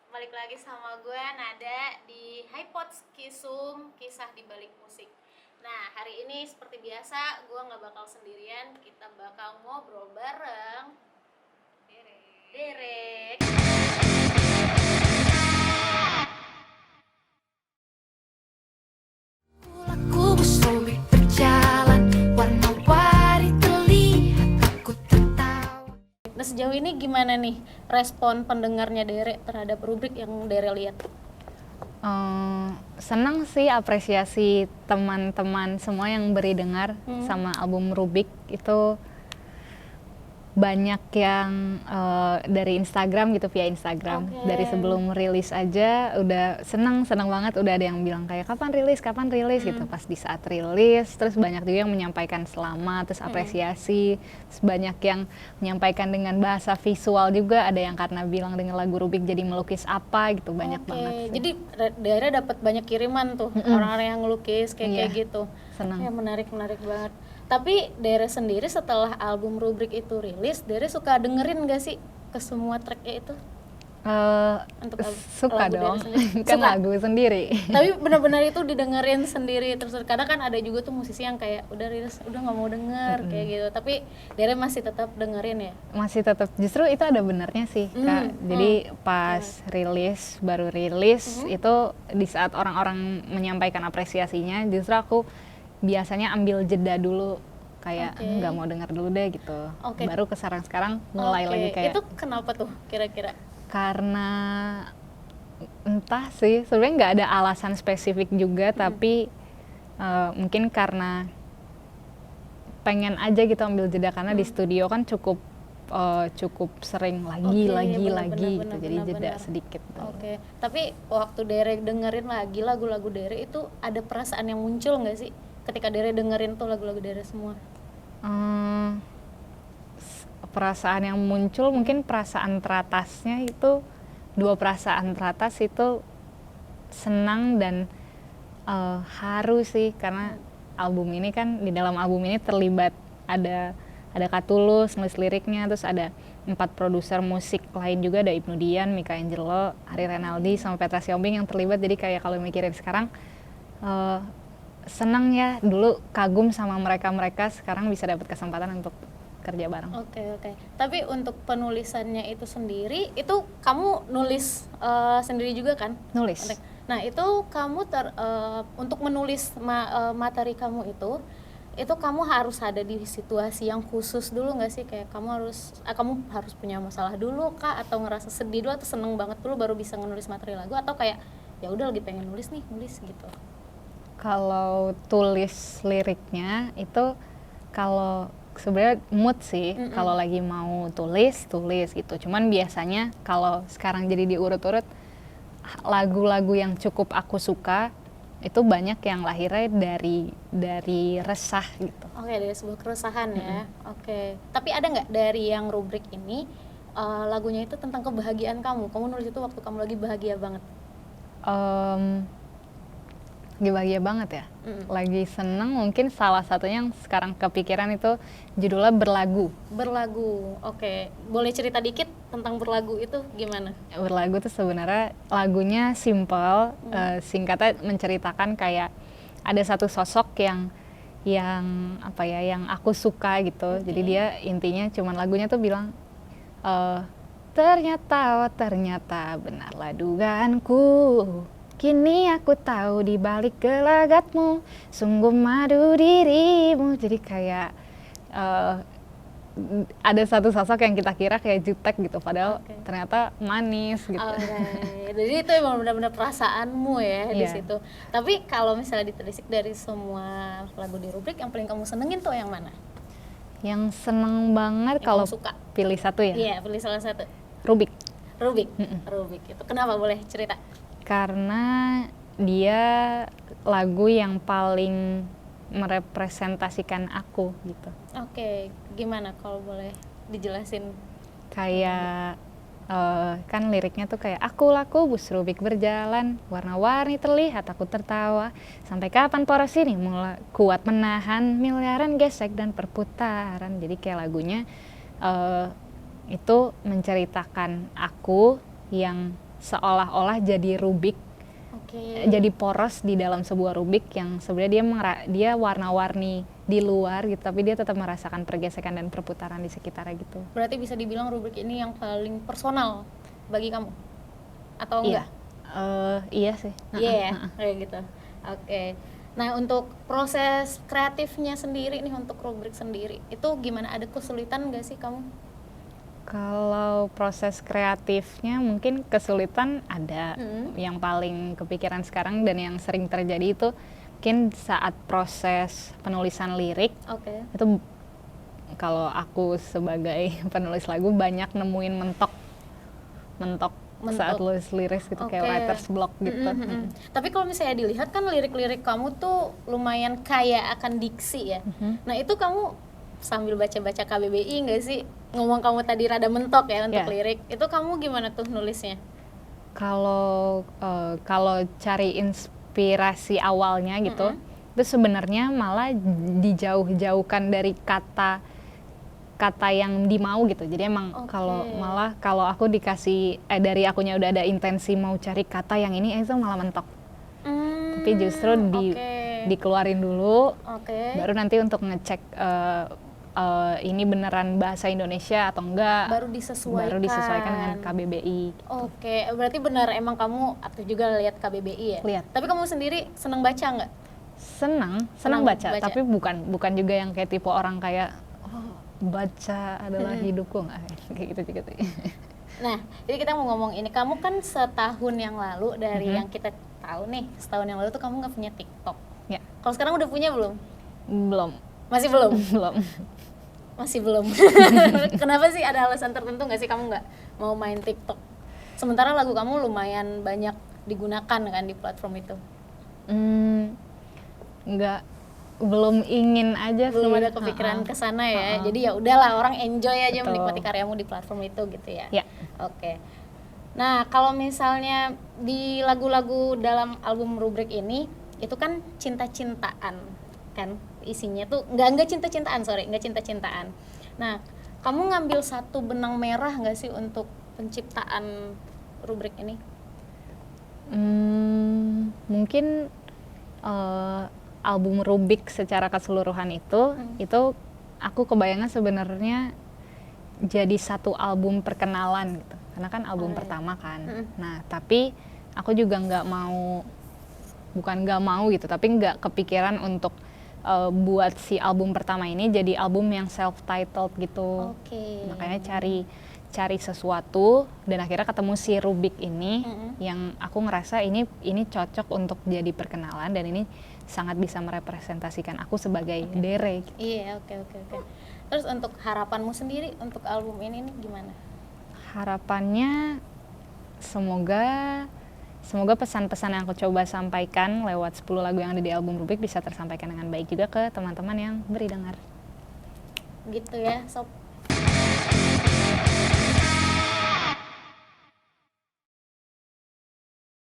Balik lagi sama gue Nada di HiPods Kisum, kisah di balik musik. Nah, hari ini seperti biasa gue nggak bakal sendirian, kita bakal ngobrol bareng Derek. Aku bersolek berjalan, warna-warni terlihat, aku tertawa. Nah, sejauh ini gimana nih respon pendengarnya Derek terhadap rubrik yang Derek lihat? Senang sih apresiasi teman-teman semua yang beri dengar sama album Rubik itu. Banyak yang dari Instagram gitu, via Instagram. Oke. Dari sebelum rilis aja udah senang banget, udah ada yang bilang kayak kapan rilis gitu. Pas di saat rilis, terus banyak juga yang menyampaikan selamat, terus apresiasi, terus banyak yang menyampaikan dengan bahasa visual juga, ada yang karena bilang dengan lagu Rubik jadi melukis apa gitu, banyak Oke, banget sih. jadi daerah dapat banyak kiriman tuh orang-orang yang ngelukis kayak Iya, gitu. senang. Ya, menarik banget. Tapi daerah sendiri setelah album Rubrik itu rilis, daerah suka dengerin gak sih ke semua tracknya itu? Untuk Suka lagu dong, Dere sendiri? kan Suka? lagu sendiri. Tapi benar-benar itu didengerin sendiri terus. Kadang kan ada juga tuh musisi yang kayak udah rilis udah nggak mau denger kayak gitu. Tapi Dere masih tetap dengerin ya. Masih tetap, justru itu ada benernya sih Kak. Jadi pas baru rilis itu di saat orang-orang menyampaikan apresiasinya, justru aku biasanya ambil jeda dulu, kayak nggak mau denger dulu deh gitu. Oke. Baru sekarang mulai Oke, lagi kayak itu kenapa tuh kira-kira? karena entah sih, sebenarnya nggak ada alasan spesifik juga, tapi mungkin karena pengen aja gitu ambil jeda, karena di studio kan cukup sering lagi Benar, gitu, jadi jeda benar. sedikit. Oke, tapi waktu Dere dengerin lagi lagu-lagu Dere itu ada perasaan yang muncul nggak sih ketika Dere dengerin tuh lagu-lagu Dere semua? Perasaan yang muncul mungkin perasaan teratasnya itu, dua perasaan teratas itu senang dan haru sih, karena album ini kan, di dalam album ini terlibat ada Kak Tulus nulis liriknya, terus ada 4 produser musik lain juga, ada Ibnu Dian, Mika Angelo, Ari Renaldi, sama Petra Siombing yang terlibat. Jadi kayak kalau mikirin sekarang senang ya, dulu kagum sama mereka, sekarang bisa dapat kesempatan untuk kerja bareng. Oke. Tapi untuk penulisannya itu sendiri, itu kamu nulis sendiri juga kan? Nulis. Nah, itu kamu untuk menulis materi kamu itu kamu harus ada di situasi yang khusus dulu nggak sih? Kayak kamu harus punya masalah dulu kah, atau ngerasa sedih dulu atau seneng banget dulu baru bisa menulis materi lagu, atau kayak ya udah lagi pengen nulis gitu? Kalau tulis liriknya itu, kalau sebenarnya mood sih, kalau lagi mau tulis gitu. Cuman biasanya kalau sekarang jadi diurut-urut, lagu-lagu yang cukup aku suka itu banyak yang lahirnya dari resah gitu. Oke, dari sebuah keresahan ya. Oke. Tapi ada nggak dari yang rubrik ini lagunya itu tentang kebahagiaan kamu? Kamu nulis itu waktu kamu lagi bahagia banget? Lagi bahagia banget ya, lagi seneng, mungkin salah satunya yang sekarang kepikiran itu judulnya Berlagu. Oke. Boleh cerita dikit tentang Berlagu itu gimana? Berlagu tuh sebenarnya lagunya simple, singkatnya menceritakan kayak ada satu sosok yang apa ya, yang aku suka gitu. Jadi dia intinya cuman, lagunya tuh bilang ternyata benarlah dugaanku, kini aku tahu di balik gelagatmu sungguh madu dirimu. Jadi kayak ada satu sosok yang kita kira kayak jutek gitu, padahal ternyata manis gitu. Jadi itu emang benar-benar perasaanmu ya di Iya. situ. Tapi kalau misalnya ditelisik dari semua lagu di rubrik, yang paling kamu senengin tuh yang mana? Yang seneng banget Yang kalau kamu suka? pilih satu ya, Iya, pilih salah satu. Rubik. Rubik itu kenapa, boleh cerita? Karena dia lagu yang paling merepresentasikan aku gitu. Oke, gimana kalau boleh dijelasin? Kayak kan liriknya tuh kayak, aku laku bus Rubik berjalan, warna-warni terlihat aku tertawa, sampai kapan poros ini mulai kuat menahan miliaran gesek dan perputaran. Jadi kayak lagunya itu menceritakan aku yang seolah-olah jadi rubik, Oke. jadi poros di dalam sebuah rubik yang sebenarnya dia warna-warni di luar gitu, tapi dia tetap merasakan pergesekan dan perputaran di sekitarnya gitu. Berarti bisa dibilang rubrik ini yang paling personal bagi kamu? Atau Iya. enggak? Iya sih. Iya ya, kayak gitu. Oke. Nah, untuk proses kreatifnya sendiri nih, untuk rubrik sendiri, itu gimana? Ada kesulitan nggak sih kamu? Kalau proses kreatifnya mungkin kesulitan ada. Yang paling kepikiran sekarang dan yang sering terjadi itu mungkin saat proses penulisan lirik. Oke. Itu kalau aku sebagai penulis lagu banyak nemuin mentok saat nulis lirik gitu, kayak Oke. writer's block gitu. Tapi kalau misalnya dilihat kan lirik-lirik kamu tuh lumayan kaya akan diksi ya. Nah, itu kamu sambil baca-baca KBBI nggak sih? Ngomong kamu tadi rada mentok ya untuk Ya. lirik. Itu kamu gimana tuh nulisnya? Kalau cari inspirasi awalnya gitu, itu sebenarnya malah dijauh-jauhkan dari kata yang dimau gitu. Jadi emang Oke. kalau aku dikasih dari akunya udah ada intensi mau cari kata yang ini, itu malah mentok. Tapi justru Oke. dikeluarin dulu, Oke. baru nanti untuk ngecek ini beneran bahasa Indonesia atau enggak, Baru disesuaikan. dengan KBBI. Oke, berarti benar emang kamu aktif juga lihat KBBI ya? Lihat. Tapi kamu sendiri seneng baca nggak? Senang Senang baca, baca. tapi bukan juga yang kayak tipe orang kayak baca adalah hidupku, nggak kayak gitu. Nah, jadi kita mau ngomong ini. Kamu kan setahun yang lalu dari yang kita tahu nih, setahun yang lalu tuh kamu nggak punya TikTok. Ya, Kalau sekarang udah punya belum? belum. Masih belum? Belum. Masih belum. Kenapa sih, ada alasan tertentu nggak sih kamu nggak mau main TikTok? Sementara lagu kamu lumayan banyak digunakan kan di platform itu. Belum ingin aja sih. Belum ada kepikiran ke sana ya. Jadi ya udahlah, orang enjoy aja Betul. menikmati karyamu di platform itu gitu ya. Ya. Oke. Nah, kalau misalnya di lagu-lagu dalam album rubrik ini itu kan cinta-cintaan kan isinya tuh, nggak cinta-cintaan. Nah, kamu ngambil satu benang merah nggak sih untuk penciptaan rubrik ini? Mungkin album Rubik secara keseluruhan itu aku kebayangnya sebenarnya jadi satu album perkenalan gitu, karena kan album pertama kan. Nah, tapi aku juga bukan nggak mau gitu, tapi nggak kepikiran untuk buat si album pertama ini jadi album yang self-titled gitu. Oke. Makanya cari sesuatu dan akhirnya ketemu si Rubik ini yang aku ngerasa ini cocok untuk jadi perkenalan dan ini sangat bisa merepresentasikan aku sebagai Dere gitu. Iya, oke. Terus untuk harapanmu sendiri untuk album ini nih gimana? Harapannya semoga pesan-pesan yang aku coba sampaikan lewat 10 lagu yang ada di album Rubik bisa tersampaikan dengan baik juga ke teman-teman yang beri dengar. Gitu ya, Sob.